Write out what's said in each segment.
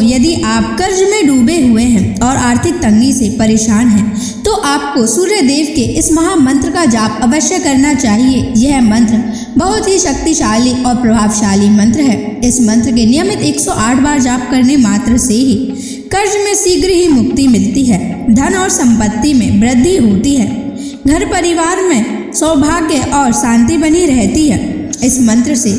भक्तों, यदि आप कर्ज में डूबे हुए हैं और आर्थिक तंगी से परेशान हैं, तो आपको सूर्य देव के इस महामंत्र का जाप अवश्य करना चाहिए। यह मंत्र बहुत ही शक्तिशाली और प्रभावशाली मंत्र है। इस मंत्र के नियमित 108 बार जाप करने मात्र से ही कर्ज में शीघ्र ही मुक्ति मिलती है, धन और संपत्ति में वृद्धि होती है, घर परिवार में सौभाग्य और शांति बनी रहती है। इस मंत्र से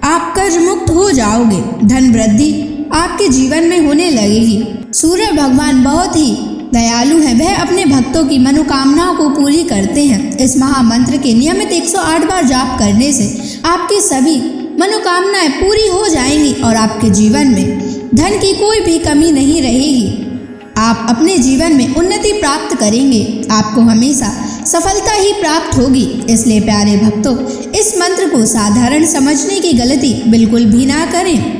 आप कर्ज मुक्त हो जाओगे, धन वृद्धि आपके जीवन में होने लगेगी। सूर्य भगवान बहुत ही दयालु हैं, वह अपने भक्तों की मनोकामनाओं को पूरी करते हैं। इस महामंत्र के नियमित 108 बार जाप करने से आपकी सभी मनोकामनाएं पूरी हो जाएंगी और आपके जीवन में धन की कोई भी कमी नहीं रहेगी। आप अपने जीवन में उन्नति प्राप्त करेंगे, आपको हमेशा सफलता ही प्राप्त होगी। इसलिए प्यारे भक्तों, इस मंत्र को साधारण समझने की गलती बिल्कुल भी ना करें।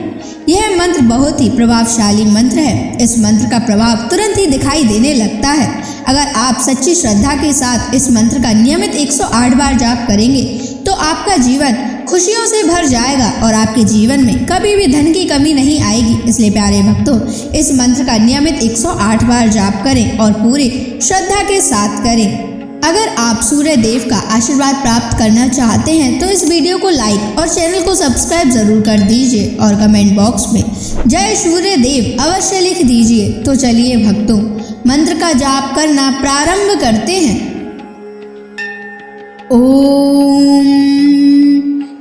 यह मंत्र बहुत ही प्रभावशाली मंत्र है। इस मंत्र का प्रभाव तुरंत ही दिखाई देने लगता है। अगर आप सच्ची श्रद्धा के साथ इस मंत्र का नियमित 108 बार जाप करेंगे तो आपका जीवन खुशियों से भर जाएगा और आपके जीवन में कभी भी धन की कमी नहीं आएगी। इसलिए प्यारे भक्तों, इस मंत्र का नियमित 108 बार जाप करें और पूरी श्रद्धा के साथ करें। अगर आप सूर्य देव का आशीर्वाद प्राप्त करना चाहते हैं तो इस वीडियो को लाइक और चैनल को सब्सक्राइब जरूर कर दीजिए और कमेंट बॉक्स में जय सूर्य देव अवश्य लिख दीजिए। तो चलिए भक्तों, मंत्र का जाप करना प्रारंभ करते हैं। ओम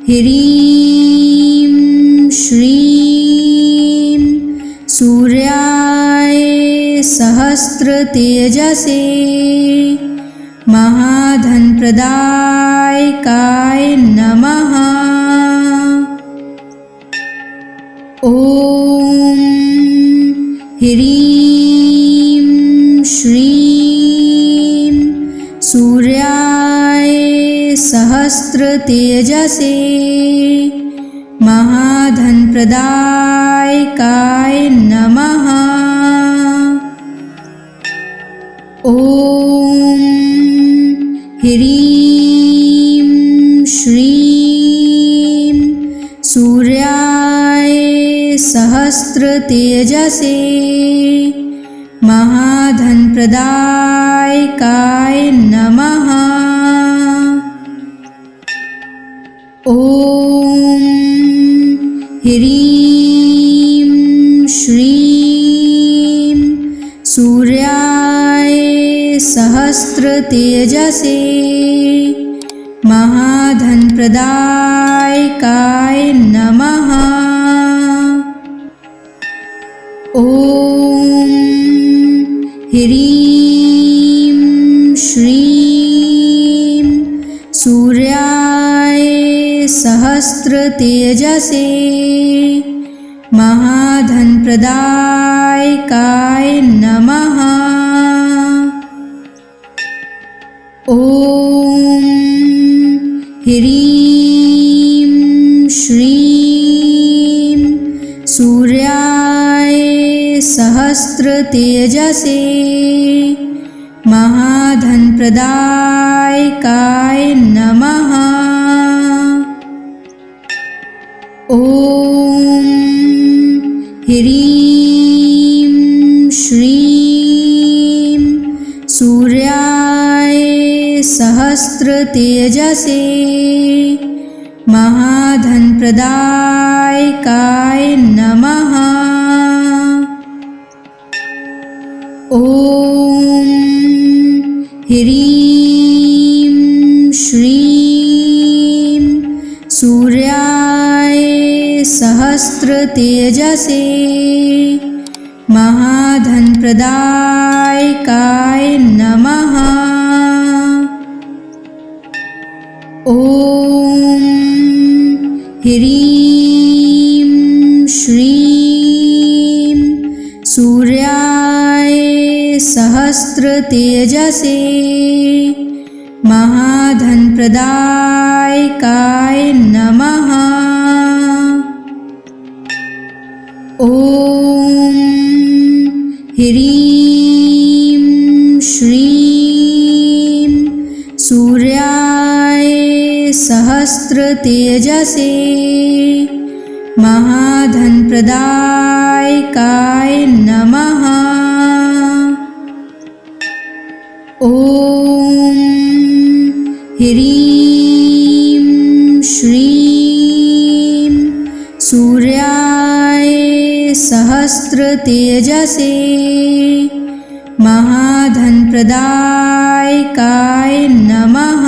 ह्रीं श्रीं सूर्याय सहस्र तेजसे महाधन प्रदायकाय नमः। ओम ह्रीं श्रीं सूर्याय सहस्र तेजसे महाधन प्रदायकाय नमः। ओम ह्रीं श्रीं सूर्याय सहस्र तेजसे महाधन प्रदायकाय नमः। ओम ह्रीं श्रीं सूर्याय सहस्र तेजसे महाधन प्रदायकाय नमः। ओम ह्रीं श्रीं सूर्याय सहस्र तेजसे महाधन प्रदायकाय नमः। ओम ह्रीं श्रीं सूर्याय सहस्र तेजसे महाधन प्रदायकाय नमः। ओम ह्रीं श्रीं सूर्याय सहस्र तेजसे महाधन प्रदायकाय नमः। ओम ह्रीं श्रीं सूर्याय सहस्र तेजसे महाधन प्रदायकाय नमः। ओम ह्रीं श्रीं सूर्याय सहस्र तेजसे महाधन प्रदायकाय नमः। ओम ह्रीं श्रीं सूर्याय सहस्र तेजसे महाधनप्रदायकाय नमः। ॐ ह्रीं श्रीं सूर्याय सहस्रतेजसे महाधनप्रदायकाय नमः।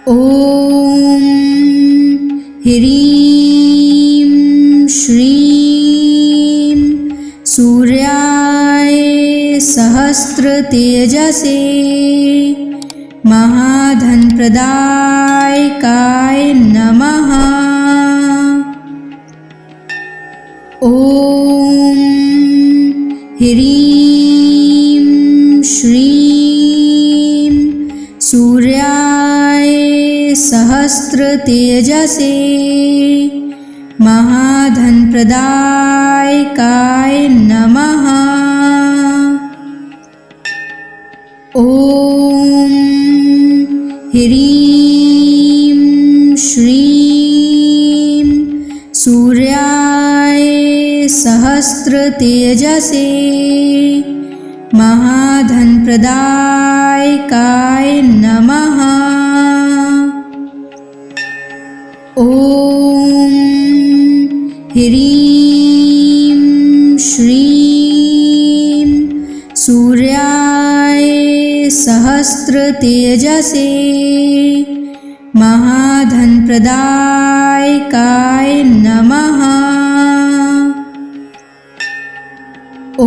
ॐ ह्रीं श्रीं सूर्याय सहस्रतेजसे महाधनप्रदायकाय नमः। ॐ ह्रीं श्रीं सूर्याय सहस्रतेजसे महाधनप्रदायकाय नमः। ॐ ह्रीं श्रीं सूर्याय सहस्रतेजसे महाधनप्रदायकाय नमः। ॐ ह्रीं श्रीं सूर्याय सहस्रतेजसे महाधनप्रदायकाय नमः। ॐ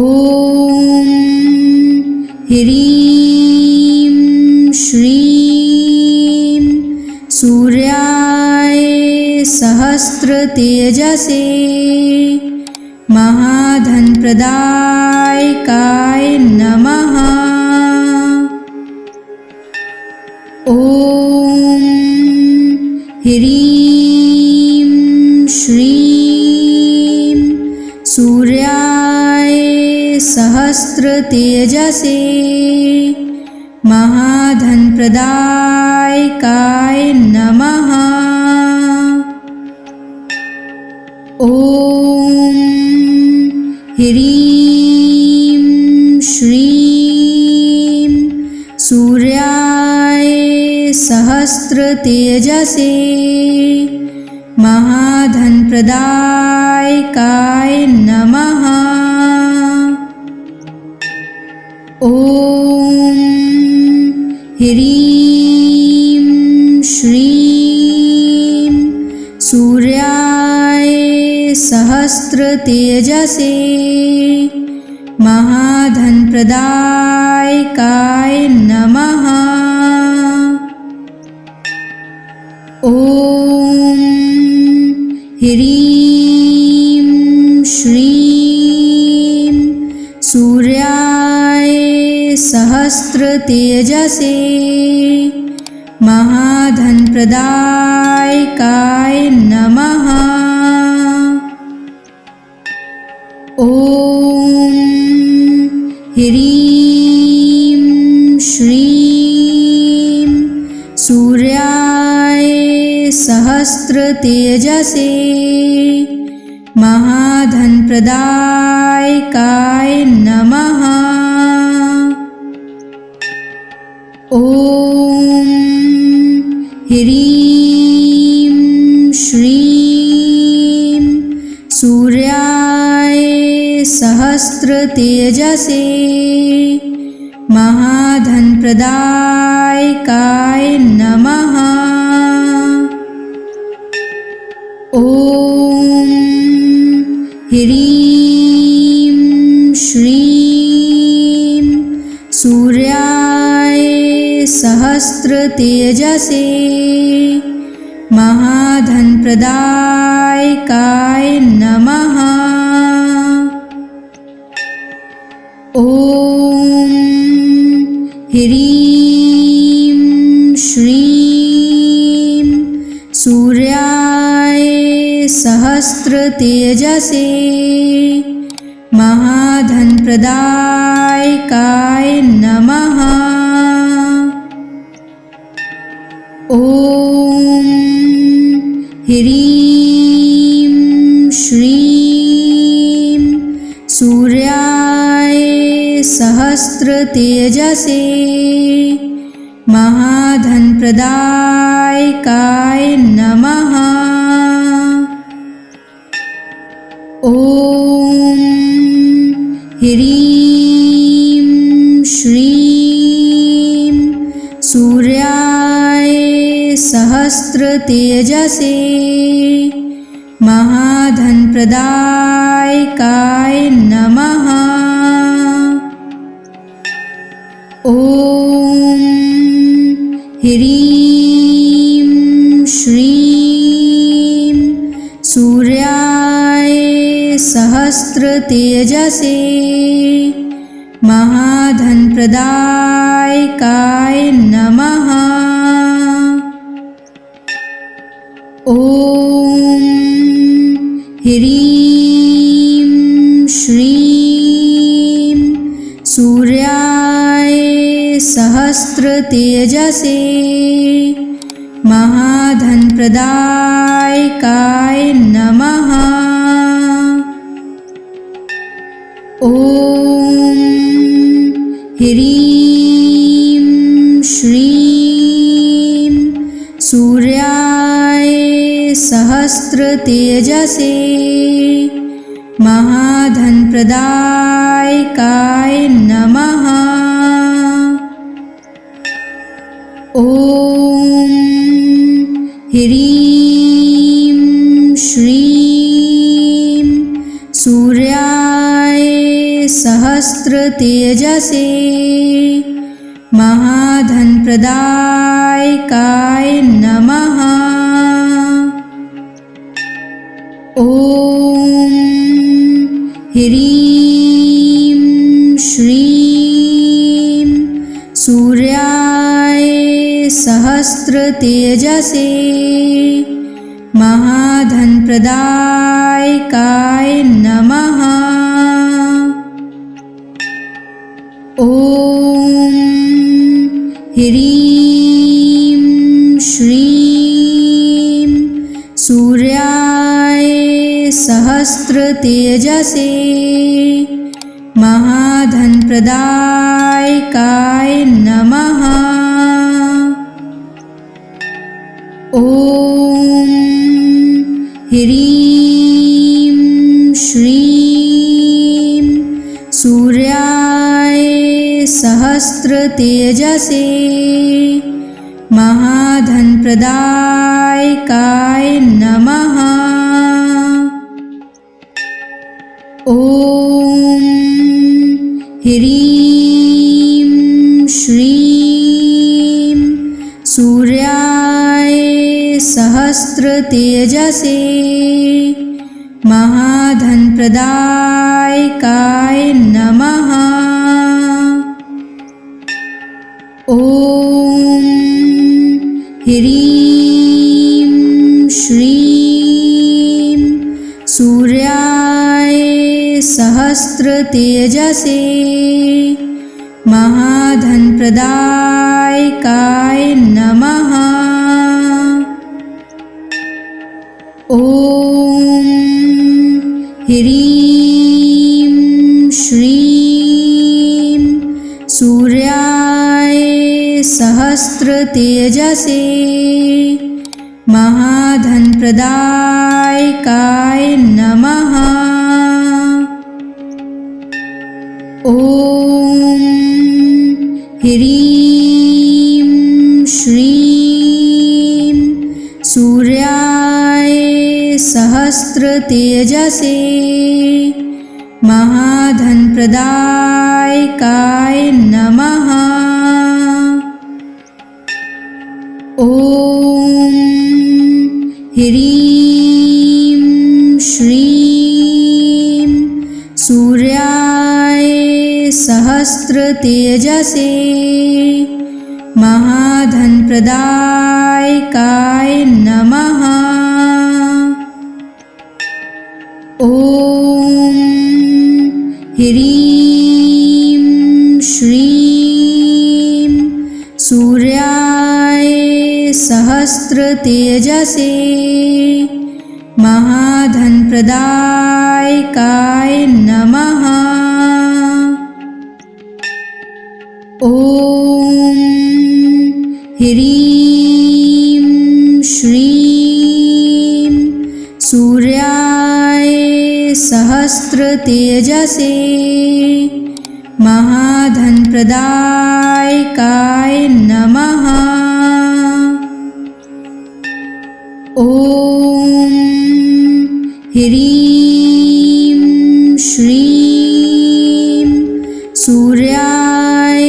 ह्रीं श्रीं सूर्याय सहस्रतेजसे महाधनप्रदायकाय नमः। ॐ ह्रीं श्रीं सूर्याय सहस्रतेजसे महाधनप्रदायकाय नमः। ॐ ह्रीं श्रीं सूर्याय सहस्रतेजसे महाधनप्रदायकाय नमः। ॐ ह्रीं श्रीं सूर्याय सहस्रतेजसे महाधनप्रदायकाय नमः। ॐ ह्रीं श्रीं सूर्याय सहस्रतेजसे महाधनप्रदायकाय नमः। ॐ ह्रीं श्रीं सूर्याय सहस्रतेजसे महाधनप्रदायकाय नमः। ॐ ह्रीं श्रीं सूर्याय सहस्रतेजसे महाधनप्रदायकाय नमः। ॐ ह्रीं श्रीं सूर्याय सहस्रतेजसे महाधनप्रदायकाय नमः। ॐ ह्रीं श्रीं सूर्याय सहस्रतेजसे महाधनप्रदायकाय नमः। ॐ ह्रीं श्रीं सूर्याय सहस्रतेजसे महाधनप्रदायकाय नमः। ॐ ह्रीं श्रीं सूर्याय सहस्रतेजसे महाधनप्रदायकाय नमः। ॐ ह्रीं श्रीं सूर्याय सहस्रतेजसे महाधनप्रदायकाय नमः। ॐ ह्रीं श्रीं सूर्याय सहस्रतेजसे महाधनप्रदायकाय नमः। ॐ ह्रीं श्रीं सूर्याय सहस्रतेजसे महाधनप्रदायकाय नमः। ॐ ह्रीं श्रीं सूर्याय सहस्रतेजसे महाधनप्रदायकाय नमः। ॐ ह्रीं श्रीं सूर्याय सहस्रतेजसे महाधनप्रदायकाय नमः। ॐ ह्रीं श्रीं सूर्याय सहस्रतेजसे महाधनप्रदायकाय नमः। ॐ ह्रीं श्रीं सूर्याय सहस्रतेजसे महाधनप्रदायकाय नमः। ॐ ह्रीं श्रीं सूर्याय सहस्रतेजसे महाधनप्रदायकाय नमः। ॐ ह्रीं श्रीं सूर्याय सहस्रतेजसे महाधनप्रदायकाय नमः। ॐ ह्रीं श्रीं सूर्याय सहस्रतेजसे महाधनप्रदायकाय नमः। ॐ ह्रीं श्रीं सूर्याय सहस्रतेजसे महाधनप्रदायकाय नमः। ॐ ह्रीं श्रीं सूर्याय सहस्रतेजसे महाधनप्रदायकाय नमः। ॐ ह्रीं श्रीं सूर्याय सहस्रतेजसे महाधनप्रदायकाय नमः। ॐ ह्रीं श्रीं सूर्याय सहस्रतेजसे महाधनप्रदायकाय नमः। ॐ ह्रीं श्रीं सूर्याय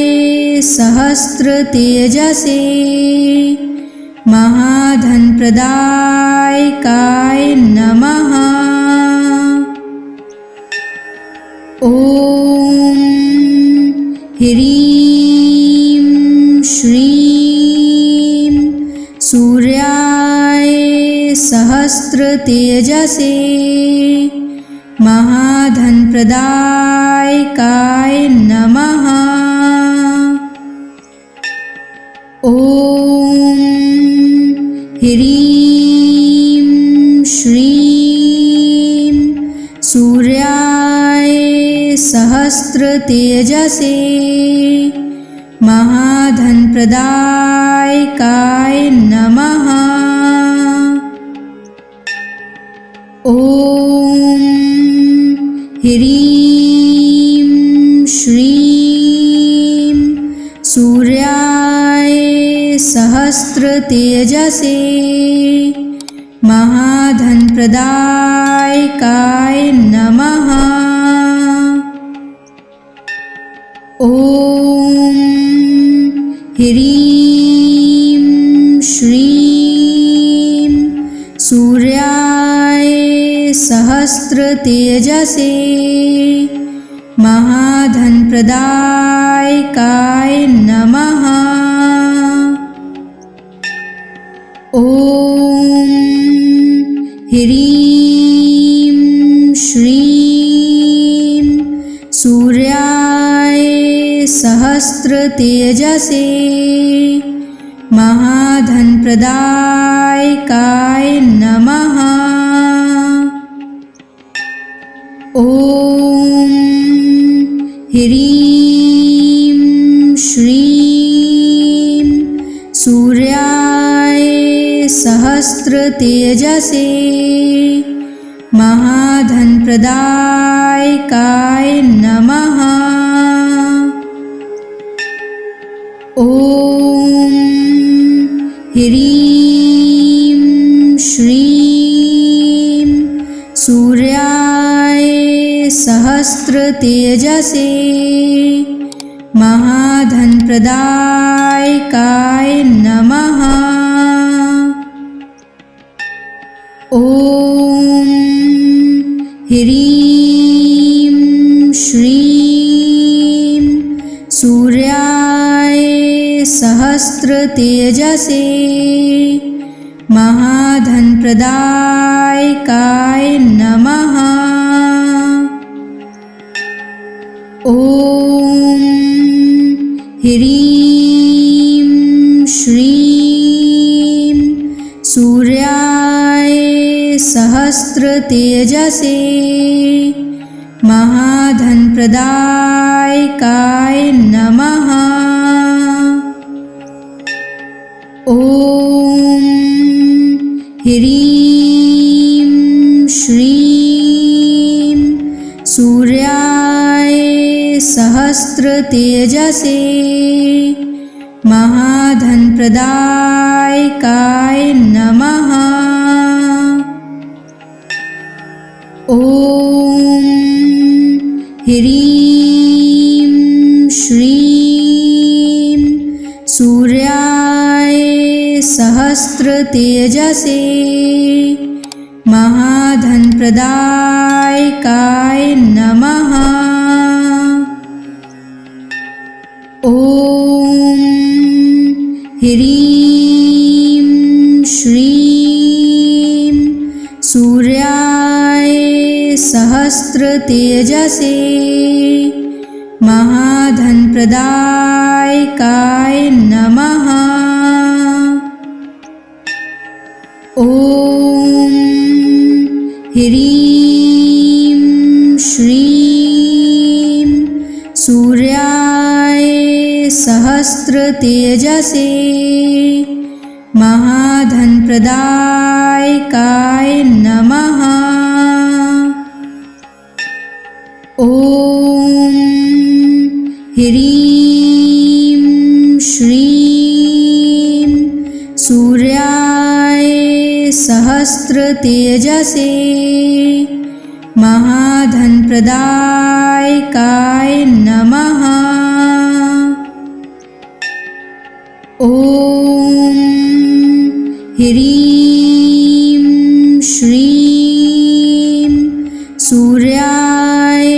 सहस्रतेजसे महाधनप्रदायकाय नमः। ॐ ह्रीं श्रीं सूर्याय सहस्रतेजसे महाधनप्रदायकाय नमः। ॐ ह्रीं श्रीं सूर्याय सहस्रतेजसे महाधनप्रदायकाय नमः। ॐ ह्रीं श्रीं सूर्याय सहस्रतेजसे महाधनप्रदायकाय नमः। ॐ ह्रीं श्रीं सूर्याय सहस्रतेजसे महाधनप्रदायकाय नमः। ॐ ह्रीं श्रीं सूर्याय सहस्रतेजसे महाधनप्रदायकाय नमः। ॐ ह्रीं श्रीं सूर्याय सहस्रतेजसे महाधनप्रदायकाय नमः। ॐ ह्रीं श्रीं सूर्याय सहस्रतेजसे महाधनप्रदायकाय नमः। ॐ ह्रीं श्रीं सूर्याय सहस्रतेजसे महाधनप्रदायकाय नमः। ॐ ह्रीं श्रीं सूर्याय सहस्रतेजसे महाधनप्रदायकाय नमः। ॐ ह्रीं श्रीं सूर्याय सहस्रतेजसे महाधनप्रदायकाय नमः। ॐ ह्रीं श्रीं सूर्याय सहस्रतेजसे महाधनप्रदायकाय नमः। ॐ ह्रीं श्रीं सूर्याय सहस्रतेजसे महाधनप्रदायकाय नमः। सहस्रतेजसे महाधनप्रदायकाय नमः। ॐ ह्रीं श्रीं सूर्याय सहस्रतेजसे महाधनप्रदायकाय नमः। ॐ ह्रीं श्रीं सूर्याय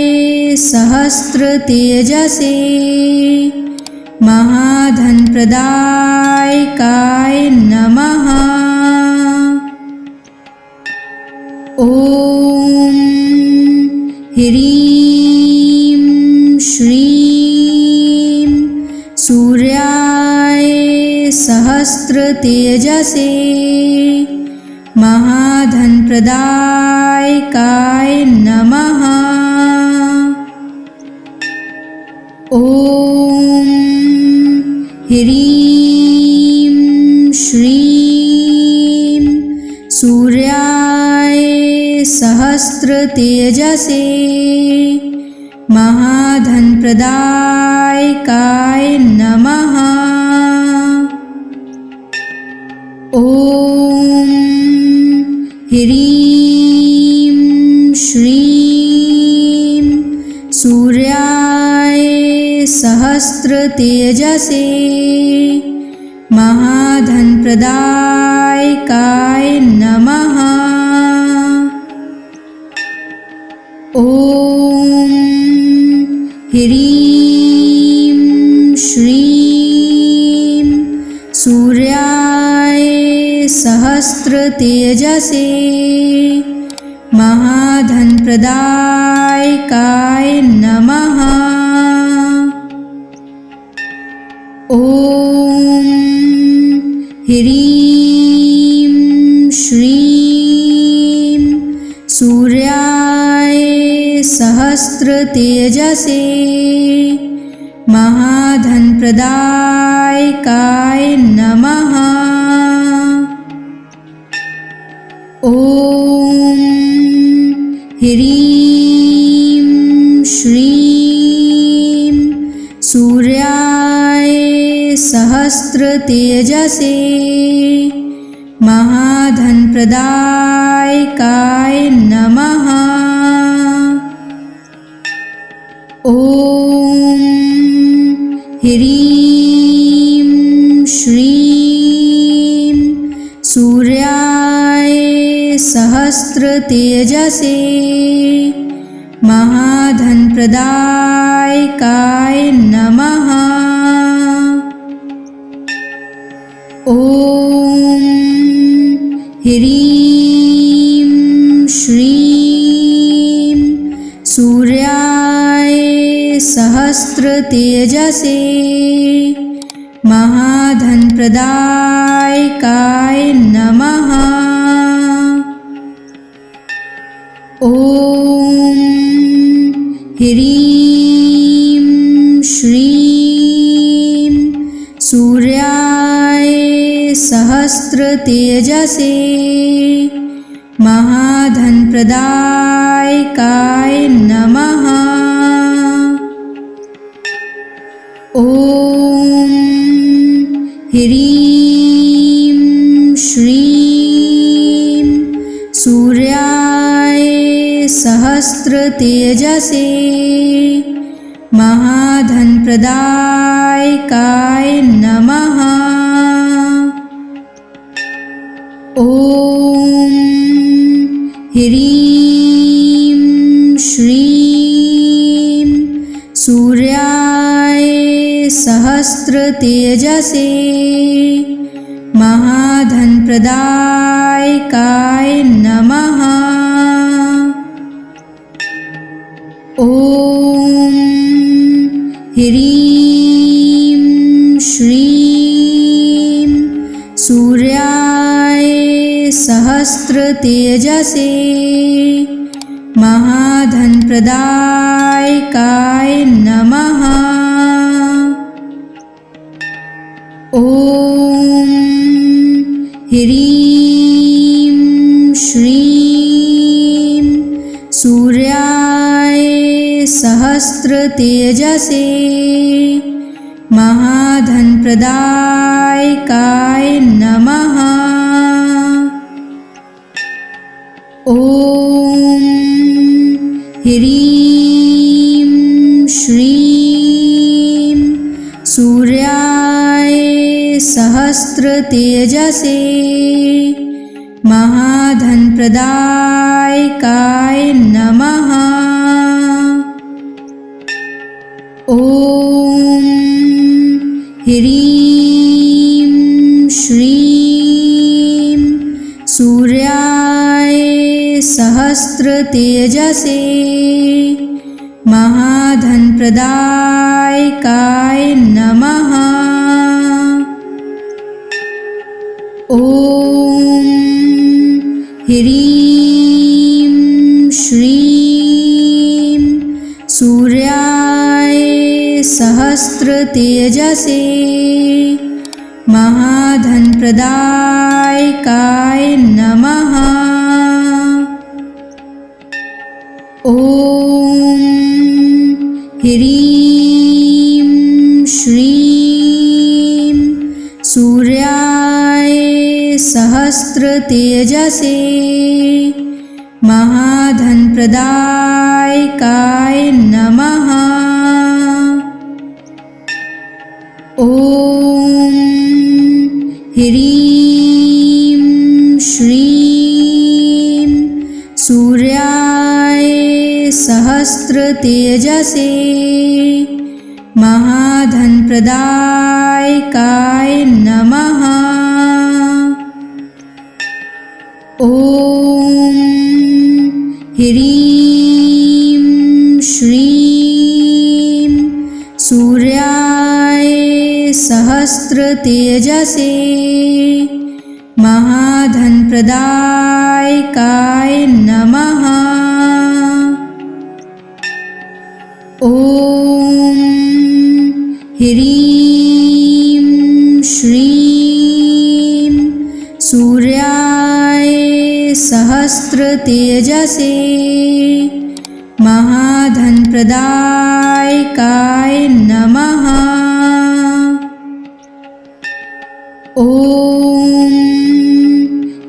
सहस्रतेजसे महाधनप्रदायकाय नमः। ॐ ह्रीं श्रीं सूर्याय सहस्रतेजसे महाधनप्रदायकाय नमः। ॐ ह्रीं श्रीं सूर्याय सहस्रतेजसे महाधनप्रदायकाय नमः। ॐ ह्रीं श्रीं सूर्याय सहस्रतेजसे महाधनप्रदायकाय नमः। ॐ ह्रीं श्रीं सूर्याय सहस्रतेजसे महाधनप्रदायकाय नमः। ॐ ह्रीं श्रीं सूर्याय सहस्रतेजसे महाधनप्रदायकाय नमः। ॐ ह्रीं श्रीं सूर्याय सहस्रतेजसे महाधनप्रदायकाय नमः। ॐ ह्रीं श्रीं सूर्याय सहस्रतेजसे महाधनप्रदायकाय नमः। ॐ ह्रीं श्रीं सूर्याय सहस्रतेजसे महाधनप्रदायकाय नमः। ॐ ह्रीं श्रीं सूर्याय सहस्रतेजसे महाधनप्रदायकाय नमः। ॐ ह्रीं श्रीं सूर्याय सहस्रतेजसे महाधनप्रदायकाय नमः। ॐ ह्रीं श्रीं सूर्याय सहस्रतेजसे महाधनप्रदायकाय नमः। ॐ ह्रीं श्रीं सूर्याय सहस्रतेजसे महाधनप्रदायकाय नमः। ॐ ह्रीं श्रीं सूर्याय सहस्रतेजसे महाधनप्रदायकाय नमः। ॐ ह्रीं श्रीं सूर्याय सहस्रतेजसे महाधनप्रदायकाय नमः। ॐ ह्रीं श्रीं सूर्याय सहस्रतेजसे महाधनप्रदायकाय नमः। ॐ ह्रीं श्रीं सूर्याय सहस्रतेजसे महाधनप्रदायकाय नमः। ॐ ह्रीं श्रीं सूर्याय सहस्रतेजसे महाधनप्रदायकाय नमः। ॐ ह्रीं श्रीं सूर्याय सहस्रतेजसे महाधनप्रदायकाय नमः। ॐ ह्रीं श्रीं सूर्याय सहस्रतेजसे महाधनप्रदायकाय नमः। ॐ ह्रीं श्रीं सूर्याय सहस्रतेजसे महाधनप्रदायकाय नमः। ॐ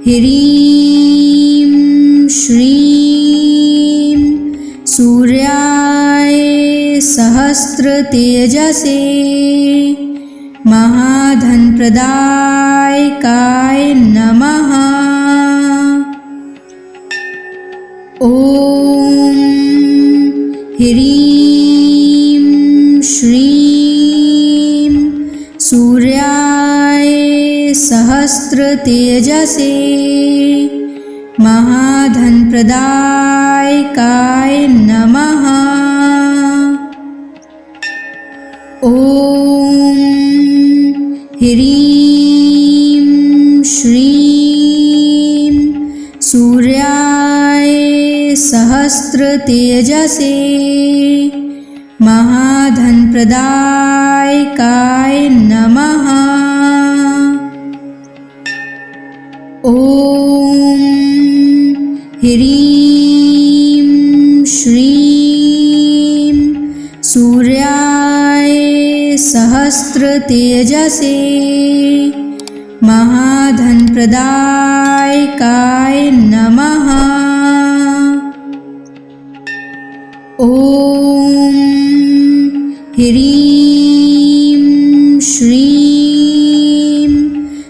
ह्रीं श्रीं सूर्याय सहस्रतेजसे महाधनप्रदायकाय नमः। ॐ ह्रीं श्रीं सूर्याय सहस्रतेजसे महाधनप्रदायकाय नमः। ॐ ह्रीं श्रीं सूर्याय सहस्रतेजसे महाधनप्रदायकाय नमः। ॐ ह्रीं श्रीं सूर्याय सहस्रतेजसे महाधनप्रदायकाय नमः। ॐ ह्रीं श्रीं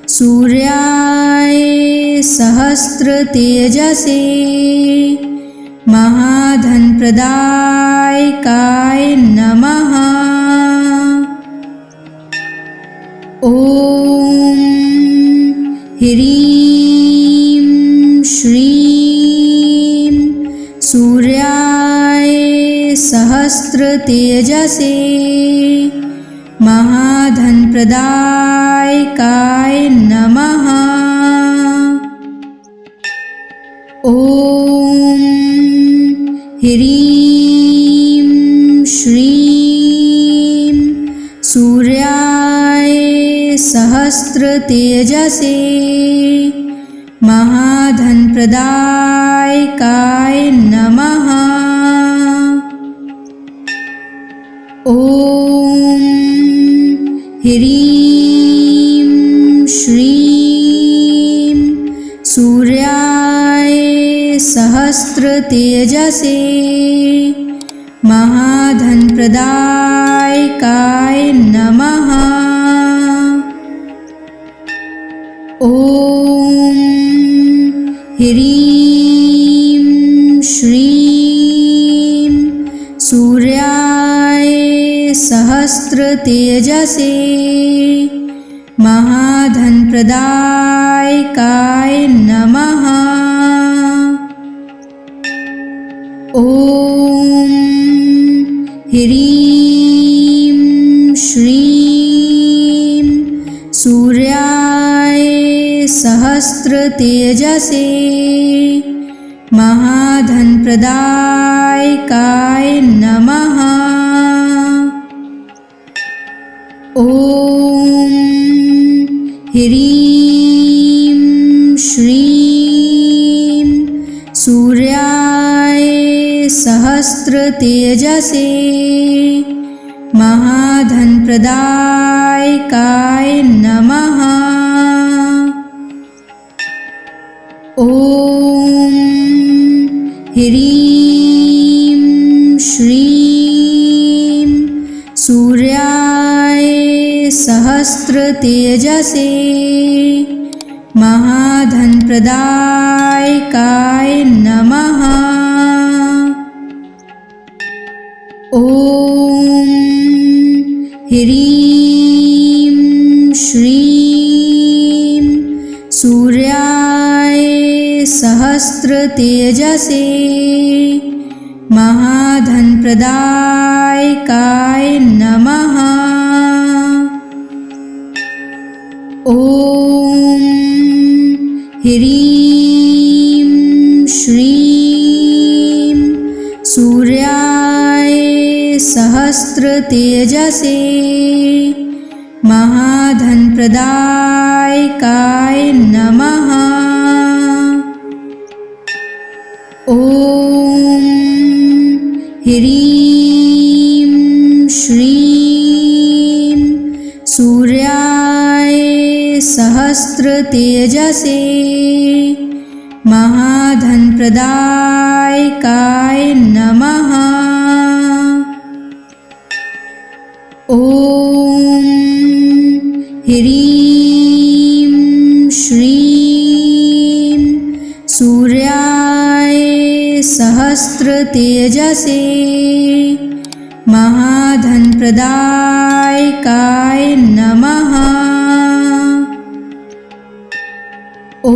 सूर्याय सहस्रतेजसे महाधनप्रदायकाय नमः। ॐ ह्रीं श्रीं सूर्याय सहस्रतेजसे महाधनप्रदायकाय नमः। ॐ ह्रीं श्रीं सूर्याय सहस्रतेजसे महाधनप्रदायकाय नमः। ॐ ह्रीं श्रीं सूर्याय सहस्रतेजसे महाधनप्रदायकाय नमः। ॐ ह्रीं श्रीं सूर्याय सहस्रतेजसे महाधनप्रदायकाय नमः। ॐ ह्रीं श्रीं सूर्याय सहस्रतेजसे महाधनप्रदायकाय नमः। ॐ ह्रीं श्रीं सूर्याय सहस्रतेजसे महाधनप्रदायकाय नमः। ॐ ह्रीं श्रीं सूर्याय सहस्रतेजसे महाधनप्रदायकाय नमः। ॐ ह्रीं श्रीं सूर्याय सहस्रतेजसे महाधनप्रदायकाय नमः। ॐ ह्रीं श्रीं सूर्याय सहस्रतेजसे महाधनप्रदायकाय नमः। ॐ ह्रीं श्रीं सूर्याय सहस्रतेजसे महाधनप्रदायकाय नमः। ॐ ह्रीं श्रीं सूर्याय सहस्रतेजसे महाधनप्रदायकाय नमः। ॐ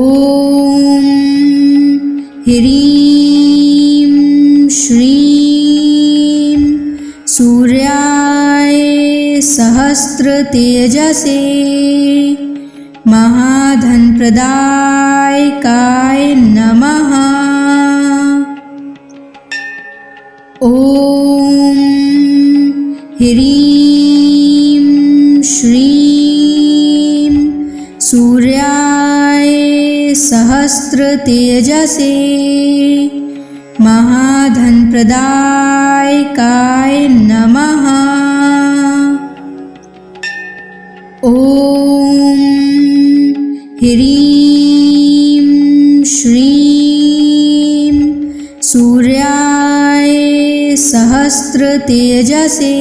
ह्रीं श्रीं सूर्याय सहस्रतेजसे महाधनप्रदायकाय नमः। ॐ ह्रीं श्रीं सूर्याय सहस्रतेजसे महाधनप्रदायकाय नमः। ॐ ह्रीं श्रीं सूर्याय सहस्रतेजसे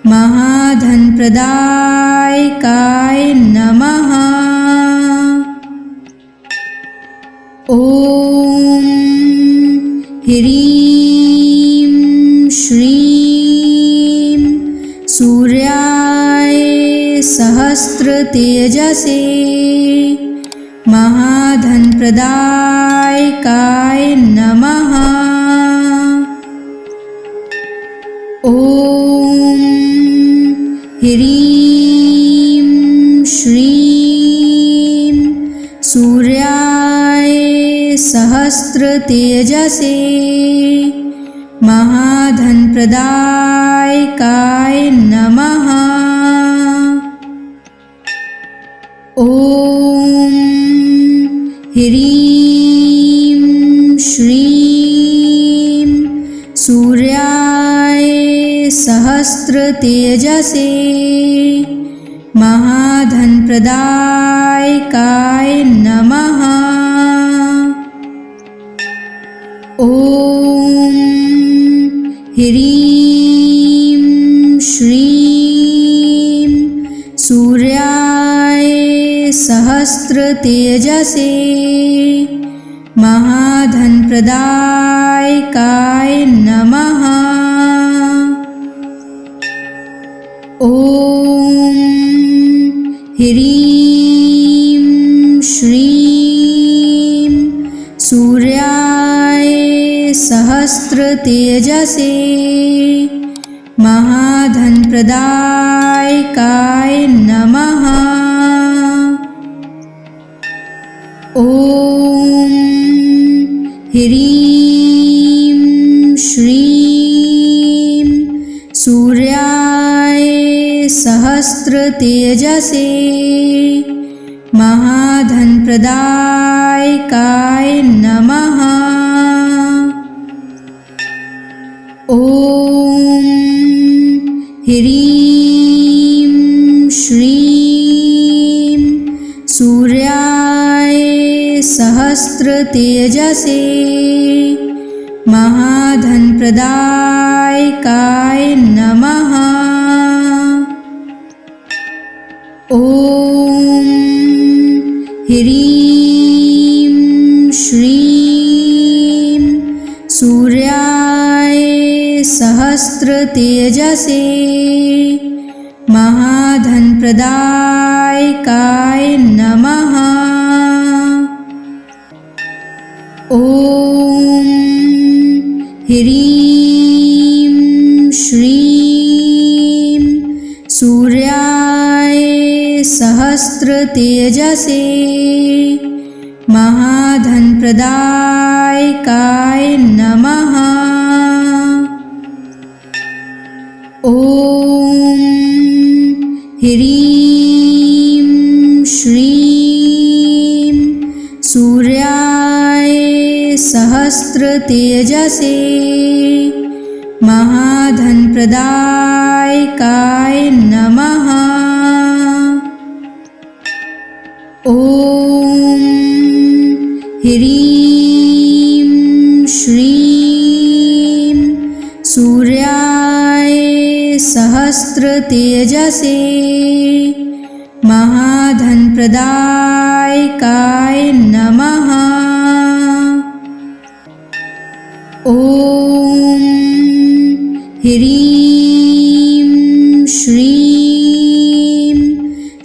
महाधनप्रदायकाय नमः। ॐ ह्रीं श्रीं सूर्याय सहस्रतेजसे महाधनप्रदायकाय नमः। ॐ ह्रीं श्रीं सूर्याय सहस्रतेजसे महाधनप्रदायकाय नमः। ॐ ह्रीं श्रीं सूर्याय सहस्रतेजसे महाधनप्रदायकाय नमः। ॐ ह्रीं श्रीं सूर्याय सहस्रतेजसे महाधनप्रदायकाय नमः। ॐ ह्रीं श्रीं सूर्याय सहस्रतेजसे महाधनप्रदायकाय नमः। ॐ ह्रीं श्रीं सूर्याय सहस्रतेजसे महाधनप्रदायकाय नमः। ॐ ह्रीं श्रीं सूर्याय सहस्रतेजसे महाधनप्रदायकाय नमः। ॐ ह्रीं श्रीं सूर्याय सहस्रतेजसे महाधनप्रदायकाय नमः। ॐ ह्रीं श्रीं सूर्याय सहस्रतेजसे महाधनप्रदायकाय नमः। ॐ ह्रीं श्रीं सूर्याय सहस्रतेजसे महाधनप्रदायकाय नमः। ॐ ह्रीं श्रीं सूर्याय सहस्रतेजसे महाधनप्रदायकाय नमः। ॐ ह्रीं श्रीं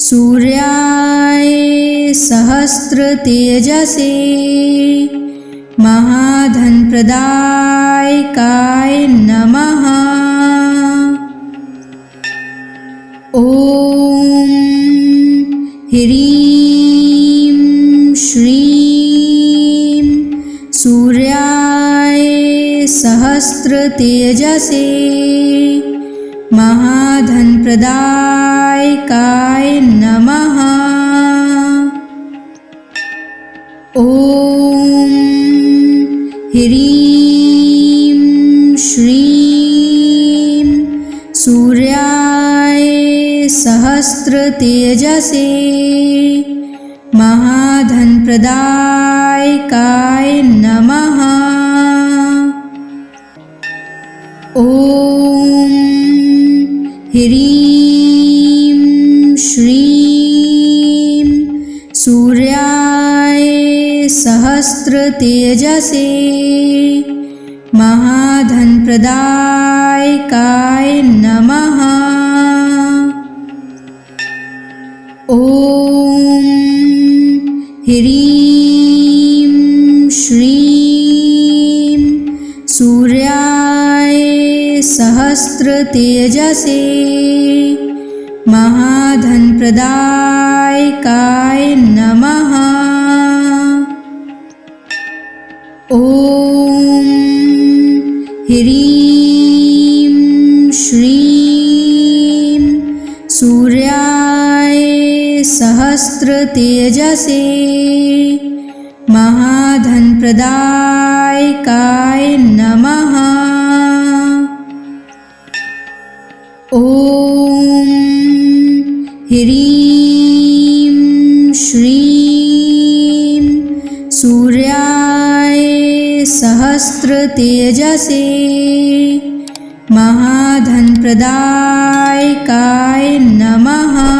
सूर्याय सहस्रतेजसे महाधनप्रदायकाय नमः। ॐ ह्रीं श्रीं सूर्याय सहस्रतेजसे महाधनप्रदायकाय नमः। ॐ ह्रीं श्रीं सूर्याय सहस्रतेजसे महाधनप्रदायकाय नमः। ॐ ह्रीं श्रीं सूर्याय सहस्रतेजसे महाधनप्रदायकाय नमः। ॐ ह्रीं श्रीं सूर्याय सहस्रतेजसे महाधनप्रदायकाय नमः। ॐ ह्रीं श्रीं सूर्याय सहस्रतेजसे महाधनप्रदायकाय नमः। ॐ ह्रीं श्रीं सूर्याय सहस्रतेजसे महाधनप्रदायकाय नमः।